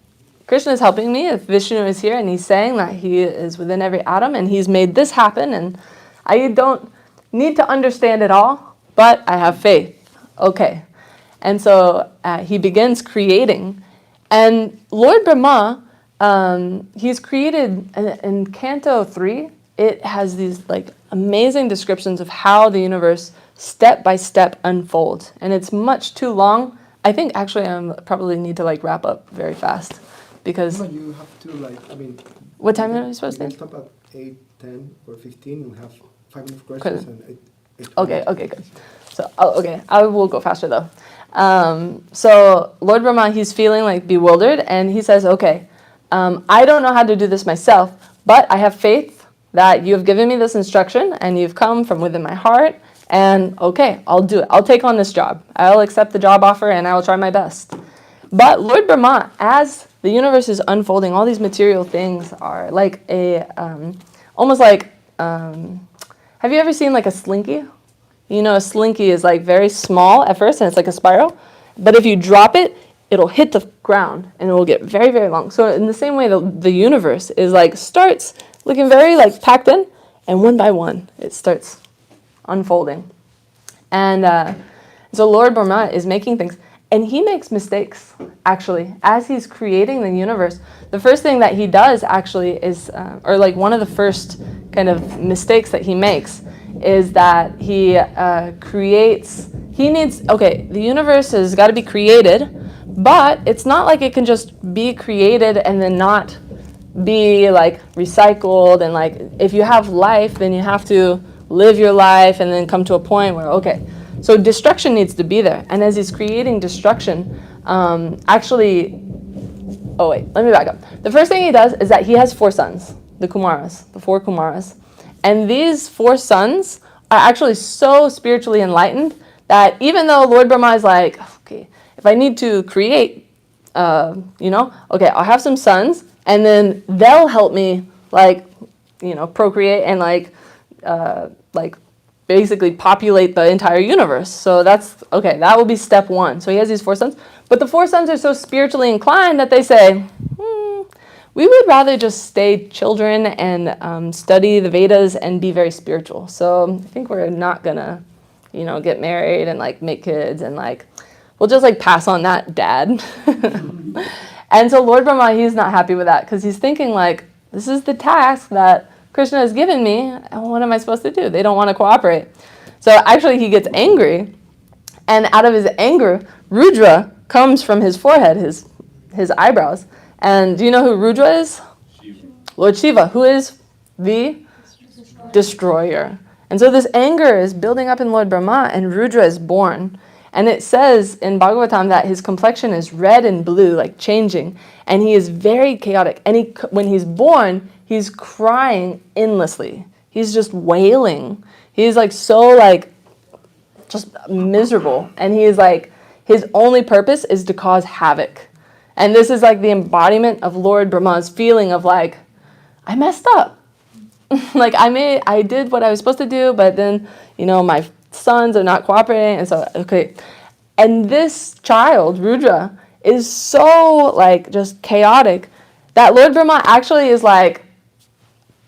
A: Krishna is helping me, if Vishnu is here and he's saying that he is within every atom and he's made this happen, and I don't need to understand it all, but I have faith. Okay. And so he begins creating. And Lord Brahma, he's created in Canto 3, it has these like amazing descriptions of how the universe step by step unfolds. And it's much too long. I think actually I probably need to like wrap up very fast because...
C: No, you have to
A: What time are we supposed to
C: end?
A: end?
C: Stop at 8, 10, or 15. We have 5 minutes questions. And
A: Okay, good. So, okay, I will go faster though. So Lord Brahma, he's feeling like bewildered, and he says, okay, I don't know how to do this myself, but I have faith that you have given me this instruction, and you've come from within my heart, and okay, I'll do it. I'll take on this job. I'll accept the job offer, and I will try my best. But Lord Brahma, as the universe is unfolding, all these material things are like almost like, have you ever seen like a slinky? You know, a slinky is like very small at first, and it's like a spiral. But if you drop it, it'll hit the ground, and it will get very, very long. So in the same way, the universe is like starts looking very like packed in, and one by one, it starts unfolding. And so Lord Brahma is making things, and he makes mistakes, actually. As he's creating the universe, the first thing that he does actually is, or like one of the first kind of mistakes that he makes is that he creates, the universe has got to be created, but it's not like it can just be created and then not be like recycled. And like, if you have life, then you have to live your life and then come to a point where, okay, so destruction needs to be there. And as he's creating destruction, let me back up. The first thing he does is that he has 4 sons, the Kumaras, the 4 Kumaras. And these 4 sons are actually so spiritually enlightened that even though Lord Brahma is like, okay, if I need to create, okay, I'll have some sons, and then they'll help me, procreate and basically populate the entire universe. So that's, okay, that will be step 1. So he has these 4 sons, but the 4 sons are so spiritually inclined that they say, we would rather just stay children and study the Vedas and be very spiritual. So I think we're not gonna, get married and like make kids, and like, we'll just like pass on that, Dad. And so Lord Brahma, he's not happy with that, because he's thinking like, this is the task that Krishna has given me, and what am I supposed to do? They don't want to cooperate. So actually he gets angry, and out of his anger, Rudra comes from his forehead, his eyebrows. And do you know who Rudra is?
H: Shiva.
A: Lord Shiva, who is the destroyer. And so this anger is building up in Lord Brahma, and Rudra is born. And it says in Bhagavatam that his complexion is red and blue, like changing, and he is very chaotic. And when he's born, he's crying endlessly. He's just wailing. He's like so like just miserable. And he is like, his only purpose is to cause havoc. And this is like the embodiment of Lord Brahma's feeling of like, I messed up. Like I did what I was supposed to do, but then, my sons are not cooperating. And so, okay. And this child, Rudra, is so like just chaotic that Lord Brahma actually is like,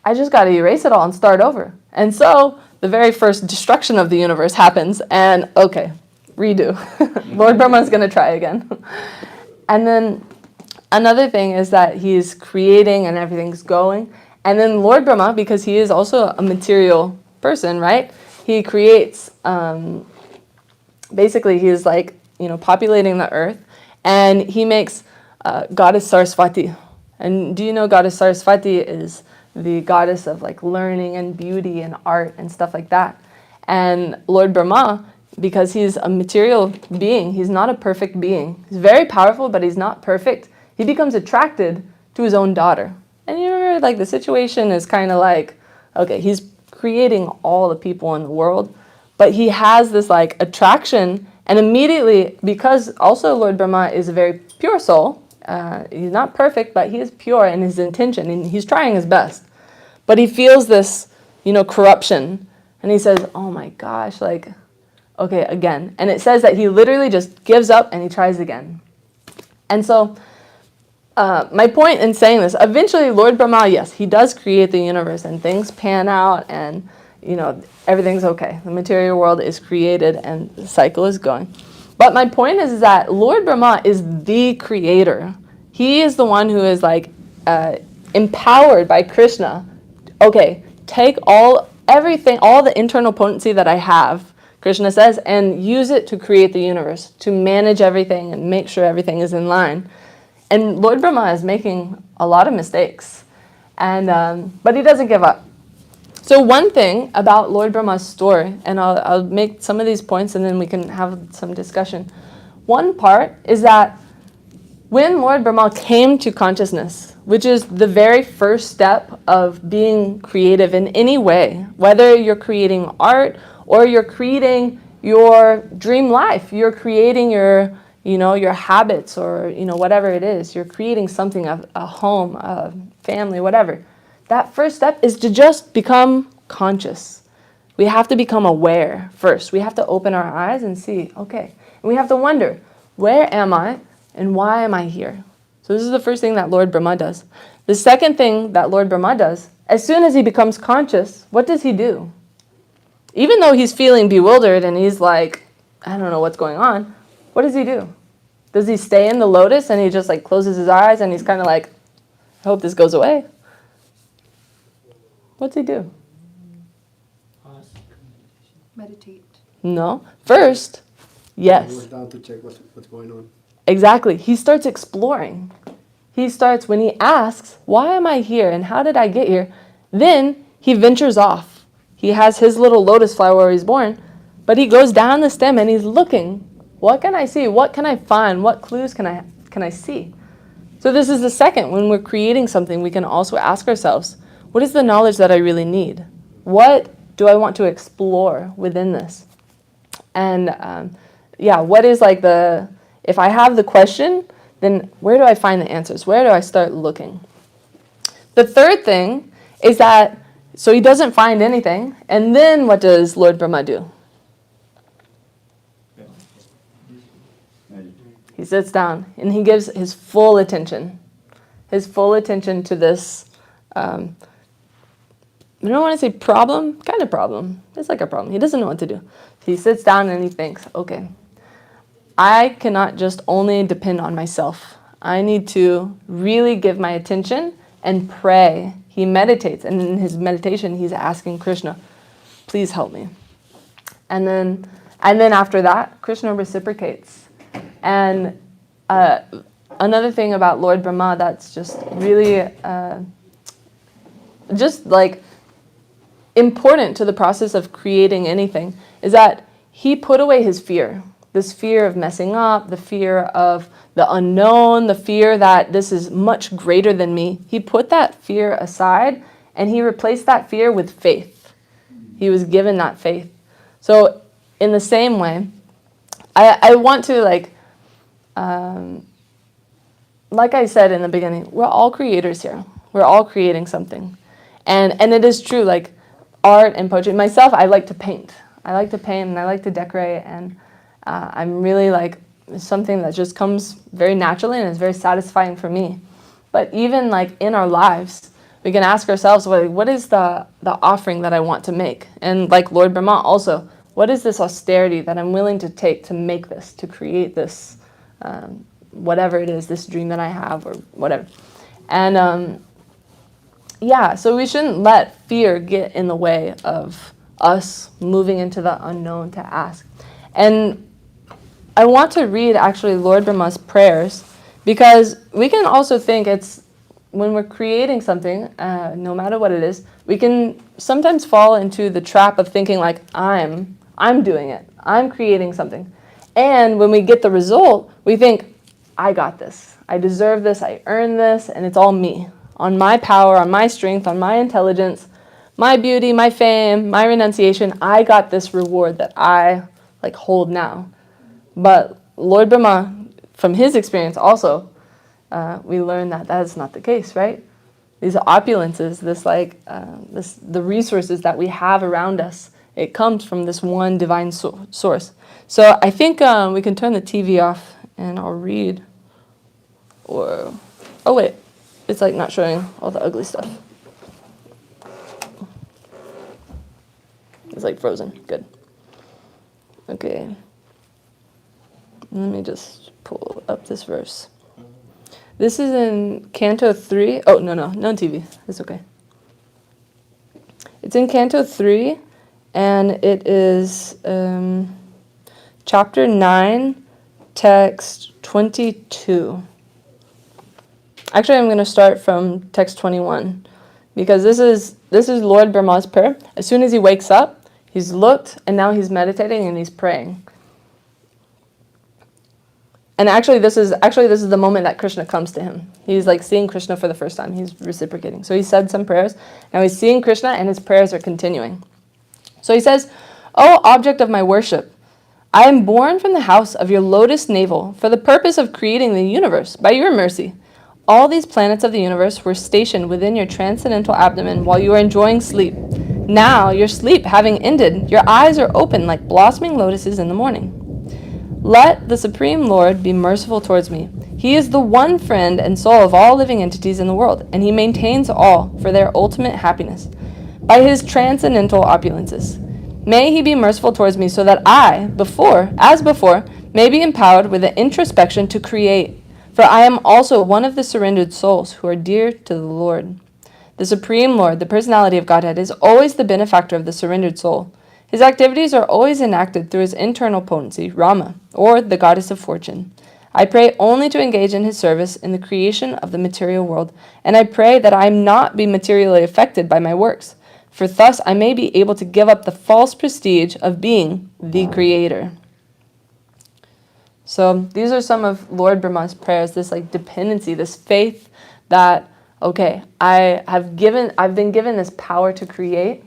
A: I just got to erase it all and start over. And so the very first destruction of the universe happens, and okay, redo. Lord Brahma is going to try again. And then another thing is that he's creating and everything's going. And then Lord Brahma, because he is also a material person, right? He creates, basically he's like, populating the earth. And he makes goddess Saraswati. And do you know goddess Saraswati is the goddess of like learning and beauty and art and stuff like that. And Lord Brahma, because he's a material being, he's not a perfect being. He's very powerful, but he's not perfect. He becomes attracted to his own daughter. And you remember, like, the situation is kind of like, okay, he's creating all the people in the world, but he has this, like, attraction, and immediately, because also Lord Brahma is a very pure soul, he's not perfect, but he is pure in his intention, and he's trying his best. But he feels this, corruption, and he says, oh my gosh, like, okay, again. And it says that he literally just gives up and he tries again. And so my point in saying this, eventually Lord Brahma, yes, he does create the universe and things pan out and, everything's okay. The material world is created and the cycle is going. But my point is that Lord Brahma is the creator. He is the one who is like empowered by Krishna. Okay, take everything, all the internal potency that I have, Krishna says, and use it to create the universe, to manage everything and make sure everything is in line. And Lord Brahma is making a lot of mistakes, and but he doesn't give up. So one thing about Lord Brahma's story, and I'll make some of these points and then we can have some discussion. One part is that when Lord Brahma came to consciousness, which is the very first step of being creative in any way, whether you're creating art or you're creating your dream life, you're creating your, your habits or, whatever it is, you're creating something, a home, a family, whatever. That first step is to just become conscious. We have to become aware first. We have to open our eyes and see, okay. And we have to wonder, where am I? And why am I here? So this is the first thing that Lord Brahma does. The second thing that Lord Brahma does, as soon as he becomes conscious, what does he do? Even though he's feeling bewildered and he's like, I don't know what's going on, what does he do? Does he stay in the lotus and he just like closes his eyes and he's kind of like, I hope this goes away? What's he do?
J: Meditate.
A: No. First, yes.
C: He goes down to check what's going on.
A: Exactly. He starts exploring. He starts, when he asks, why am I here and how did I get here? Then he ventures off. He has his little lotus flower where he's born, but he goes down the stem and he's looking. What can I see? What can I find? What clues can I see? So this is the second. When we're creating something, we can also ask ourselves, what is the knowledge that I really need? What do I want to explore within this? And what is like if I have the question, then where do I find the answers? Where do I start looking? The third thing is that, so he doesn't find anything, and then what does Lord Brahma do? He sits down and he gives his full attention to this, I don't want to say problem, kind of problem. It's like a problem. He doesn't know what to do. He sits down and he thinks, okay, I cannot just only depend on myself. I need to really give my attention and pray. He meditates, and in his meditation, he's asking Krishna, please help me. And then after that, Krishna reciprocates. And another thing about Lord Brahma that's just really, just like important to the process of creating anything is that he put away his fear. This fear of messing up, the fear of the unknown, the fear that this is much greater than me. He put that fear aside and he replaced that fear with faith. He was given that faith. So in the same way, I want to like I said in the beginning, we're all creators here. We're all creating something. And it is true, like art and poetry. Myself, I like to paint. I like to paint and I like to decorate, and I'm really like, it's something that just comes very naturally and is very satisfying for me. But even like in our lives, we can ask ourselves, what is the offering that I want to make? And like Lord Brahma also, what is this austerity that I'm willing to take to make this, to create this, whatever it is, this dream that I have or whatever. And so we shouldn't let fear get in the way of us moving into the unknown to ask. And I want to read actually Lord Brahma's prayers, because we can also think it's when we're creating something, no matter what it is, we can sometimes fall into the trap of thinking like, I'm doing it, I'm creating something. And when we get the result, we think, I got this, I deserve this, I earned this, and it's all me. On my power, on my strength, on my intelligence, my beauty, my fame, my renunciation, I got this reward that I like hold now. But Lord Brahma, from his experience also, we learn that that is not the case, right? These opulences, the resources that we have around us, it comes from this one divine source. So I think we can turn the TV off and I'll read. Oh wait, it's like not showing all the ugly stuff. It's like frozen. Good. Okay. Let me just pull up this verse. This is in Canto 3. Oh, no TV. It's okay. It's in Canto 3, and it is chapter 9, text 22. Actually, I'm going to start from text 21. because this is Lord Brahma's prayer. As soon as he wakes up, he's looked, and now he's meditating and he's praying. And actually this is the moment that Krishna comes to him. He's like seeing Krishna for the first time. He's reciprocating. So he said some prayers. Now he's seeing Krishna, and his prayers are continuing. So he says, "O object of my worship, I am born from the house of your lotus navel for the purpose of creating the universe by your mercy. All these planets of the universe were stationed within your transcendental abdomen while you were enjoying sleep. Now, your sleep having ended, your eyes are open like blossoming lotuses in the morning. Let the Supreme Lord be merciful towards me. He is the one friend and soul of all living entities in the world, and he maintains all for their ultimate happiness by his transcendental opulences. May he be merciful towards me so that I, as before, may be empowered with the introspection to create, for I am also one of the surrendered souls who are dear to the Lord. The Supreme Lord, the personality of Godhead, is always the benefactor of the surrendered soul. His activities are always enacted through his internal potency, Rama, or the goddess of fortune. I pray only to engage in his service in the creation of the material world, and I pray that I not be materially affected by my works, for thus I may be able to give up the false prestige of being the creator." So these are some of Lord Brahma's prayers, this like dependency, this faith that, okay, I've been given this power to create,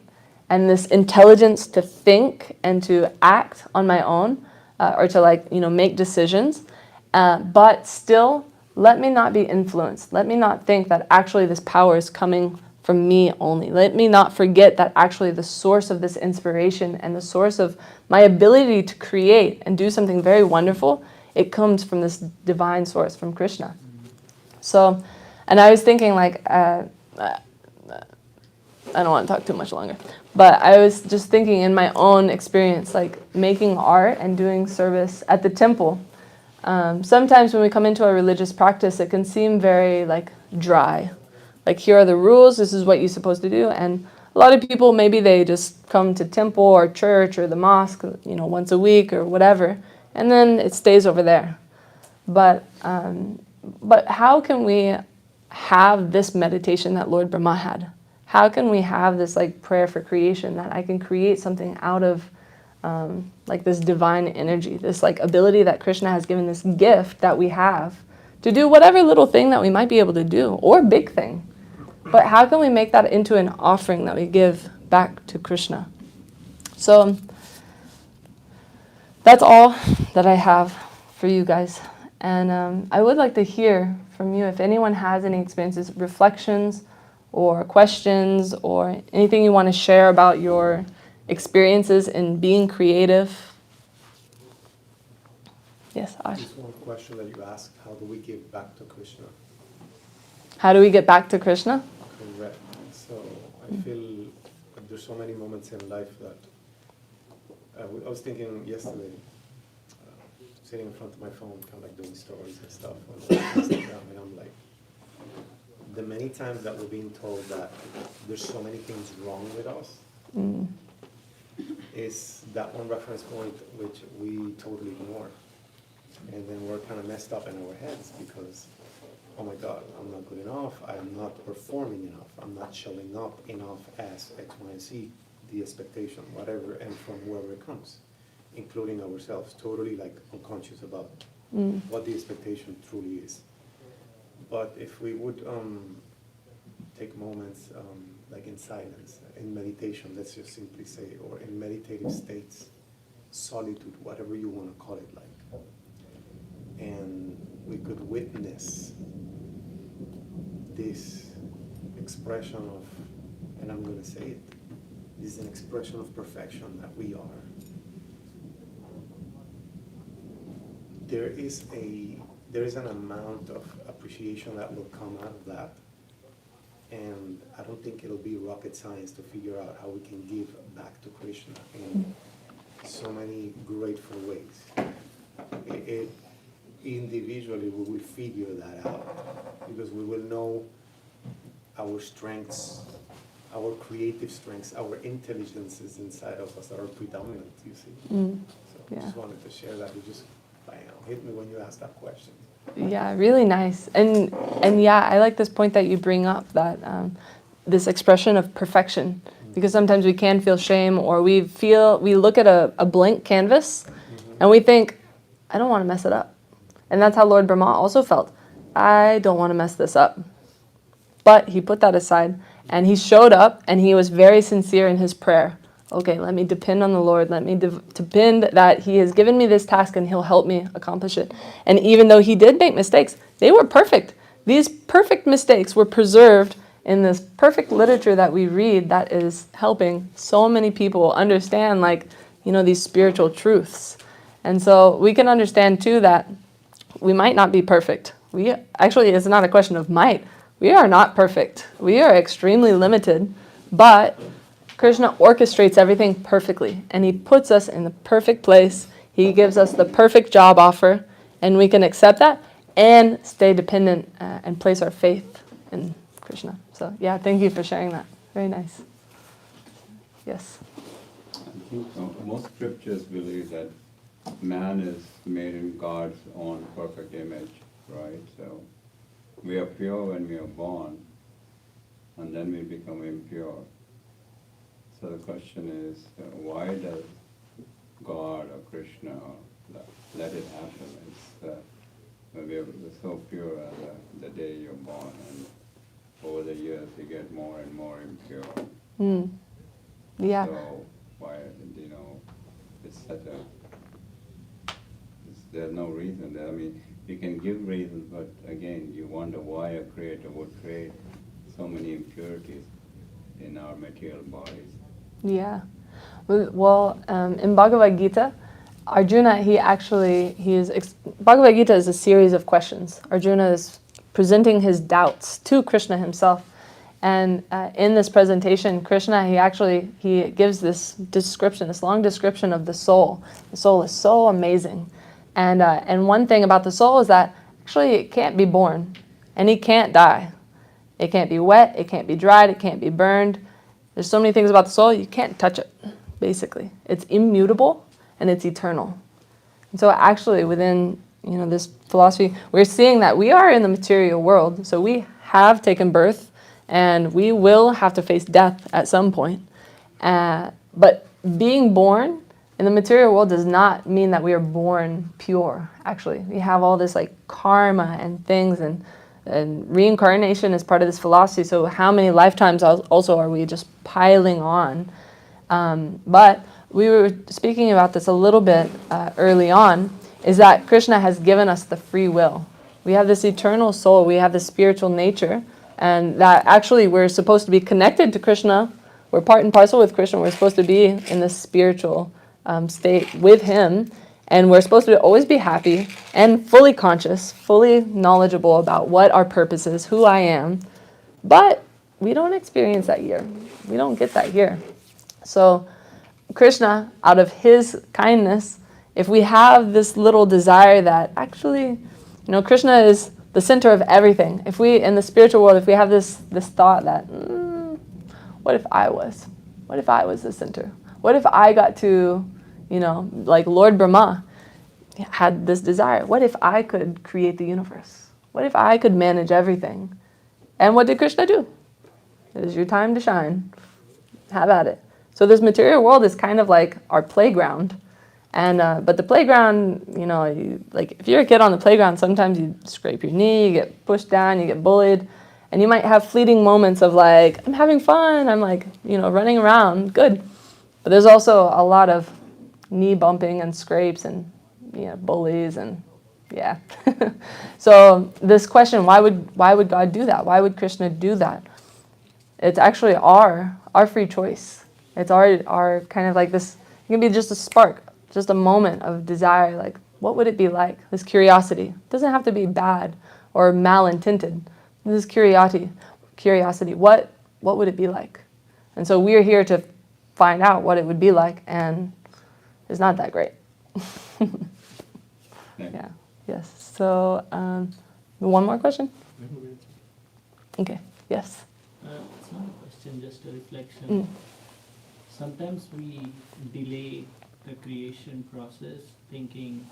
A: and this intelligence to think and to act on my own, or to make decisions, but still let me not be influenced. Let me not think that actually this power is coming from me only. Let me not forget that actually the source of this inspiration and the source of my ability to create and do something very wonderful, it comes from this divine source, from Krishna. So, and I was thinking I don't want to talk too much longer, but I was just thinking in my own experience, like making art and doing service at the temple. Sometimes when we come into a religious practice, it can seem very dry. Like, here are the rules, this is what you're supposed to do. And a lot of people, maybe they just come to temple or church or the mosque, once a week or whatever, and then it stays over there. But how can we have this meditation that Lord Brahma had? How can we have this prayer for creation, that I can create something out of this divine energy, this ability that Krishna has given, this gift that we have to do whatever little thing that we might be able to do, or big thing. But how can we make that into an offering that we give back to Krishna? So that's all that I have for you guys. And I would like to hear from you if anyone has any experiences, reflections, or questions, or anything you want to share about your experiences in being creative. Yes, Ash.
B: Just one question that you asked, how do we give back to Krishna?
A: How do we get back to Krishna?
B: Correct. So I feel that there's so many moments in life that I was thinking yesterday, sitting in front of my phone, kind of doing stories and stuff on Instagram, and I'm like, the many times that we're being told that there's so many things wrong with us, is that one reference point which we totally ignore. And then we're kind of messed up in our heads because, oh my God, I'm not good enough, I'm not performing enough, I'm not showing up enough as X, Y, and Z, the expectation, whatever, and from wherever it comes, including ourselves, totally unconscious about what the expectation truly is. But if we would take moments in silence, in meditation, let's just simply say, or in meditative states, solitude, whatever you want to call it and we could witness this expression of, and I'm going to say it, this is an expression of perfection that we are. There is an amount of appreciation that will come out of that, and I don't think it'll be rocket science to figure out how we can give back to Krishna in so many grateful ways. Individually, we will figure that out because we will know our strengths, our creative strengths, our intelligences inside of us that are predominant, you see. So I just wanted to share that. You just hit me when you asked that question.
A: Yeah, really nice. And yeah, I like this point that you bring up, that this expression of perfection. Because sometimes we can feel shame, or we look at a blank canvas and we think, I don't want to mess it up. And that's how Lord Brahma also felt. I don't want to mess this up. But he put that aside and he showed up and he was very sincere in his prayer. Okay, let me depend on the Lord. Let me depend that he has given me this task and he'll help me accomplish it. And even though he did make mistakes, they were perfect. These perfect mistakes were preserved in this perfect literature that we read that is helping so many people understand, like, these spiritual truths. And so we can understand too that we might not be perfect. It's not a question of might. We are not perfect. We are extremely limited, but Krishna orchestrates everything perfectly, and he puts us in the perfect place. He gives us the perfect job offer, and we can accept that and stay dependent and place our faith in Krishna. So yeah, thank you for sharing that. Very nice. Yes.
H: I think most scriptures believe that man is made in God's own perfect image, right? So we are pure when we are born, and then we become impure. So the question is, why does God or Krishna let it happen? It's we're so pure the day you're born, and over the years you get more and more impure.
A: Yeah.
H: So why, it's such there's no reason there. I mean, you can give reasons, but again, you wonder why a creator would create so many impurities in our material bodies.
A: Yeah. Well, in Bhagavad Gita, Arjuna, Bhagavad Gita is a series of questions. Arjuna is presenting his doubts to Krishna himself. And in this presentation, Krishna, he gives this long description of the soul. The soul is so amazing. And one thing about the soul is that actually it can't be born and it can't die. It can't be wet, it can't be dried, it can't be burned. There's so many things about the soul, you can't touch it, basically. It's immutable and it's eternal. And so actually within this philosophy, we're seeing that we are in the material world. So we have taken birth and we will have to face death at some point. But being born in the material world does not mean that we are born pure, actually. We have all this like karma and things, and reincarnation is part of this philosophy. So how many lifetimes also are we just piling on? But we were speaking about this a little bit early on, is that Krishna has given us the free will. We have this eternal soul, we have this spiritual nature, and that actually we're supposed to be connected to Krishna. We're part and parcel with Krishna. We're supposed to be in this spiritual state with him, and we're supposed to always be happy and fully conscious, fully knowledgeable about what our purpose is, who I am. But we don't experience that here. We don't get that here. So Krishna, out of his kindness, if we have this little desire that actually, Krishna is the center of everything. If we, in the spiritual world, if we have this thought that, what if I was? What if I was the center? What if I got to, like Lord Brahma had this desire. What if I could create the universe? What if I could manage everything? And what did Krishna do? It is your time to shine. Have at it. So this material world is kind of like our playground. And but the playground, if you're a kid on the playground, sometimes you scrape your knee, you get pushed down, you get bullied, and you might have fleeting moments of like, I'm having fun, I'm like, running around, good. But there's also a lot of knee bumping and scrapes and bullies and yeah. So this question, why would God do that? Why would Krishna do that? It's actually our free choice. It's our kind of like this, it can be just a spark, just a moment of desire, like what would it be like? This curiosity. It doesn't have to be bad or malintended. This curiosity. What would it be like? And so we're here to find out what it would be like, and it's not that great. Yeah. Yes. So one more question? Okay. Yes.
J: It's not a question, just a reflection. Sometimes we delay the creation process thinking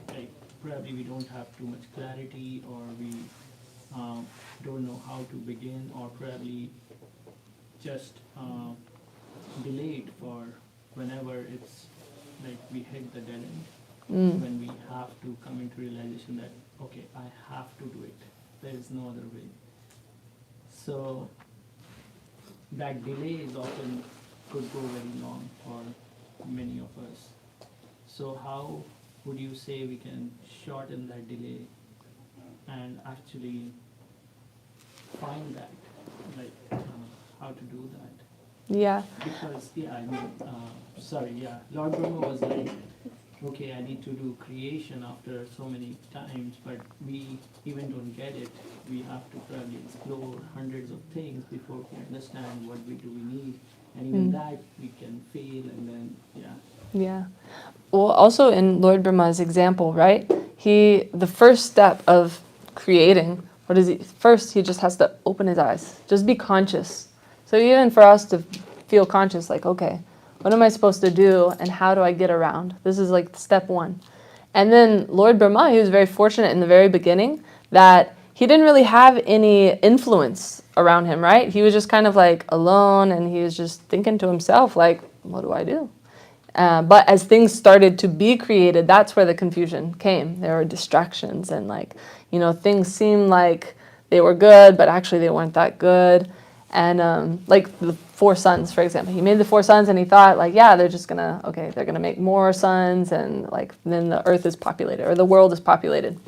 J: like probably we don't have too much clarity, or we don't know how to begin, or probably just delayed for whenever it's like we hit the dead end, when we have to come into realization that, okay, I have to do it. There is no other way. So that delay is often could go very long for many of us. So how would you say we can shorten that delay and actually find that, like how to do that?
A: Yeah.
J: Because, yeah, I mean, Lord Brahma was like, okay, I need to do creation after so many times, but we even don't get it. We have to probably explore hundreds of things before we understand what we need. And even that, we can fail, and then,
A: Yeah. Well, also in Lord Brahma's example, right? The first step of creating, what is he? First, he just has to open his eyes. Just be conscious. So even for us to feel conscious, like, okay, what am I supposed to do and how do I get around? This is like step one. And then Lord Brahma, he was very fortunate in the very beginning that he didn't really have any influence around him, right? He was just kind of like alone and he was just thinking to himself, like, what do I do? But as things started to be created, that's where the confusion came. There were distractions and things seemed like they were good, but actually they weren't that good. And like the 4 suns, for example, he made the 4 suns and he thought like, yeah, they're gonna make more suns and like then the earth is populated or the world is populated.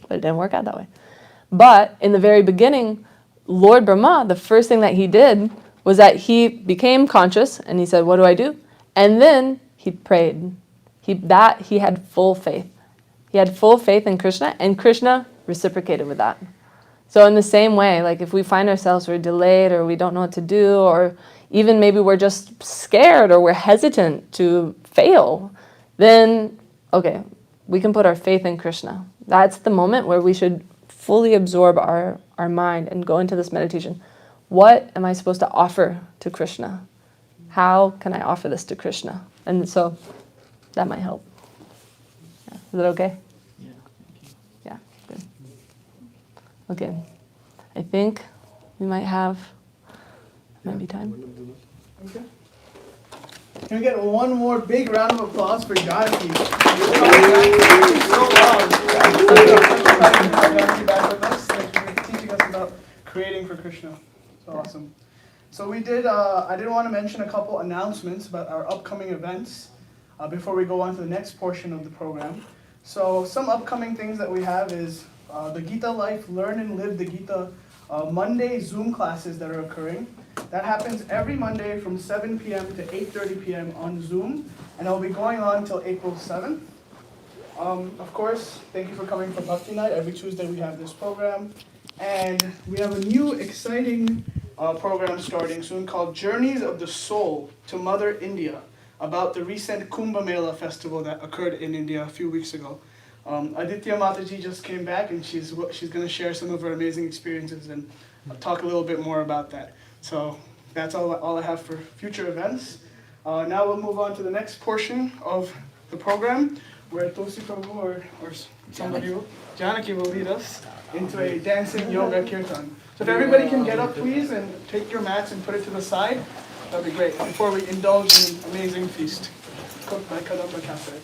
A: But it didn't work out that way. But in the very beginning, Lord Brahma, the first thing that he did was that he became conscious and he said, what do I do? And then he prayed. He had full faith. He had full faith in Krishna, and Krishna reciprocated with that. So in the same way, like if we find ourselves we're delayed or we don't know what to do, or even maybe we're just scared or we're hesitant to fail, then, okay, we can put our faith in Krishna. That's the moment where we should fully absorb our mind and go into this meditation. What am I supposed to offer to Krishna? How can I offer this to Krishna? And so that might help. Yeah. Is that okay?
J: yeah, thank you.
A: Yeah, good. Okay, I think we might be time.
L: Okay. Can we get one more big round of applause for Janaki? So long. Janaki back with us. Thank you for teaching us about creating for Krishna. So awesome. So we did, I did want to mention a couple announcements about our upcoming events before we go on to the next portion of the program. So some upcoming things that we have is the Gita Life Learn and Live the Gita Monday Zoom classes that are occurring. That happens every Monday from 7 p.m. to 8:30 p.m. on Zoom, and it'll be going on until April 7th. Of course, thank you for coming for Bhakti Night. Every Tuesday we have this program. And we have a new exciting program starting soon called Journeys of the Soul to Mother India, about the recent Kumbh Mela festival that occurred in India a few weeks ago. Aditya Mataji just came back and she's going to share some of her amazing experiences and talk a little bit more about that. So that's all I have for future events. Now we'll move on to the next portion of the program where Tulsi Prabhu or somebody, Janaki will lead us into a dancing yoga kirtan. So if everybody can get up please and take your mats and put it to the side, that'd be great before we indulge in an amazing feast cooked by Kadamba Cafe.